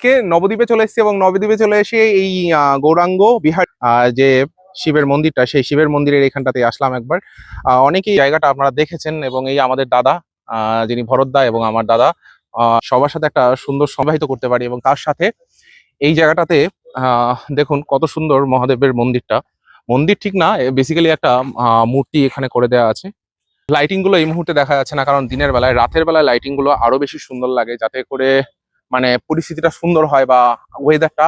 আজকে নবদ্বীপে চলে এসেছি এবং নবদ্বীপে চলে এসে এই গৌরাঙ্গ বিহার যে শিবের মন্দিরটা, সেই শিবের মন্দিরের এখানটাতে আসলাম একবার। অনেকেই জায়গাটা আপনারা দেখেছেন এবং এই আমাদের দাদা যিনি ভরতদা এবং আমার দাদা সবার সাথে একটা সুন্দর সমাহিত করতে পারি। এবং তার সাথে এই জায়গাটাতে দেখুন কত সুন্দর মহাদেবের মন্দিরটা। মন্দির ঠিক না, বেসিক্যালি একটা মূর্তি এখানে করে দেওয়া আছে। লাইটিং গুলো এই মুহূর্তে দেখা যাচ্ছে না, কারণ দিনের বেলায়, রাতের বেলায় লাইটিং গুলো আরো বেশি সুন্দর লাগে, যাতে করে মানে পরিস্থিতিটা সুন্দর হয় বা ওয়েদারটা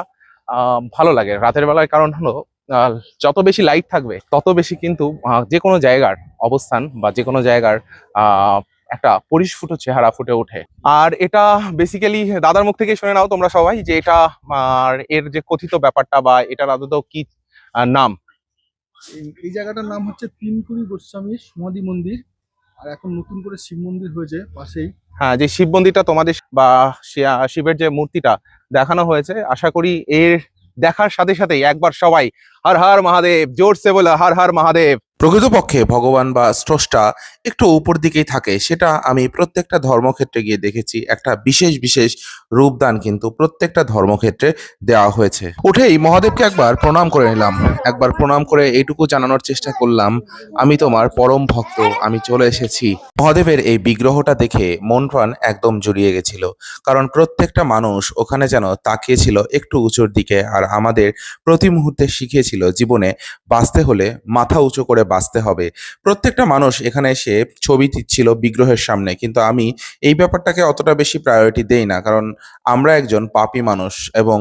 ভালো লাগে রাতের বেলায়। কারণ হলো আহ, যত বেশি লাইট থাকবে তত বেশি কিন্তু যে কোনো জায়গার অবস্থান বা যে কোনো জায়গার আহ একটা পরিস্ফুট চেহারা ফুটে ওঠে। আর এটা বেসিক্যালি দাদার মুখ থেকে শুনে নাও তোমরা সবাই, যে এটা এর যে কথিত ব্যাপারটা বা এটার আদৌ কি নাম। এই জায়গাটার নাম হচ্ছে তিনকুড়ি গোস্বামীর সমাধি মন্দির। আর এখন নতুন করে শিব মন্দির হয়েছে পাশেই। হ্যাঁ, যে শিব মন্দিরটা তোমাদের বা শিবের যে মূর্তিটা দেখানো হয়েছে, আশা করি এর দেখার সাথে সাথেই একবার সবাই হর হর মহাদেব জোরসে বলে হর হর মহাদেব। প্রকৃতপক্ষে ভগবান বা স্রষ্টা একটু উপর দিকেই থাকে, সেটা আমি প্রত্যেকটা ধর্মক্ষেত্রে গিয়ে দেখেছি। একটা বিশেষ বিশেষ রূপদান কিন্তু প্রত্যেকটা ধর্মক্ষেত্রে দেওয়া হয়েছে। উঠেই মহাদেবকে একবার প্রণাম করে নিলাম। একবার প্রণাম করে এইটুকু জানানোর চেষ্টা করলাম, আমি তোমার পরম ভক্ত, আমি চলে এসেছি। মহাদেবের এই বিগ্রহটা দেখে মন প্রাণ একদম জুড়িয়ে গেছিল, কারণ প্রত্যেকটা মানুষ ওখানে যেন তাকিয়েছিল একটু উঁচুর দিকে। আর আমাদের প্রতি মুহূর্তে শিখিয়েছিল জীবনে বাঁচতে হলে মাথা উঁচু করে বাঁচতে হবে। প্রত্যেকটা মানুষ এখানে এসে ছবি দিচ্ছিল বিগ্রহের সামনে, কিন্তু আমি এই ব্যাপারটাকে অতটা বেশি প্রায়োরিটি দেই না, কারণ আমরা একজন পাপী মানুষ এবং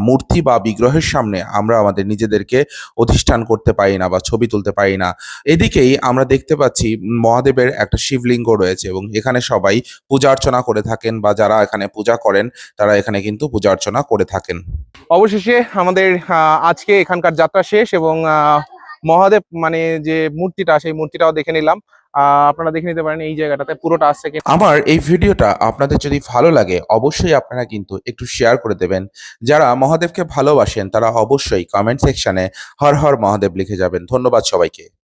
মূর্তি বা বিগ্রহের সামনে আমরা আমাদের নিজেদেরকে অধিষ্ঠান করতে পারি না বা ছবি তুলতে পারি না। এদিকেই আমরা দেখতে পাচ্ছি মহাদেবের একটা শিবলিঙ্গ রয়েছে এবং এখানে সবাই পূজা অর্চনা করে থাকেন, বা যারা এখানে পূজা করেন তারা এখানে কিন্তু পূজা অর্চনা করে থাকেন। অবশেষে আমাদের আজকে এখানকার যাত্রা শেষ এবং মহাদেব মানে যে মূর্তিটা, সেই মূর্তিটাও দেখে নিলাম। আপনারা দেখে নিতে পারেন এই জায়গাটাতে পুরোটা আসছে। আমার এই ভিডিওটা আপনাদের যদি ভালো লাগে অবশ্যই আপনারা কিন্তু একটু শেয়ার করে দেবেন। যারা মহাদেবকে ভালোবাসেন তারা অবশ্যই কমেন্ট সেকশনে হর হর মহাদেব লিখে যাবেন। ধন্যবাদ সবাইকে।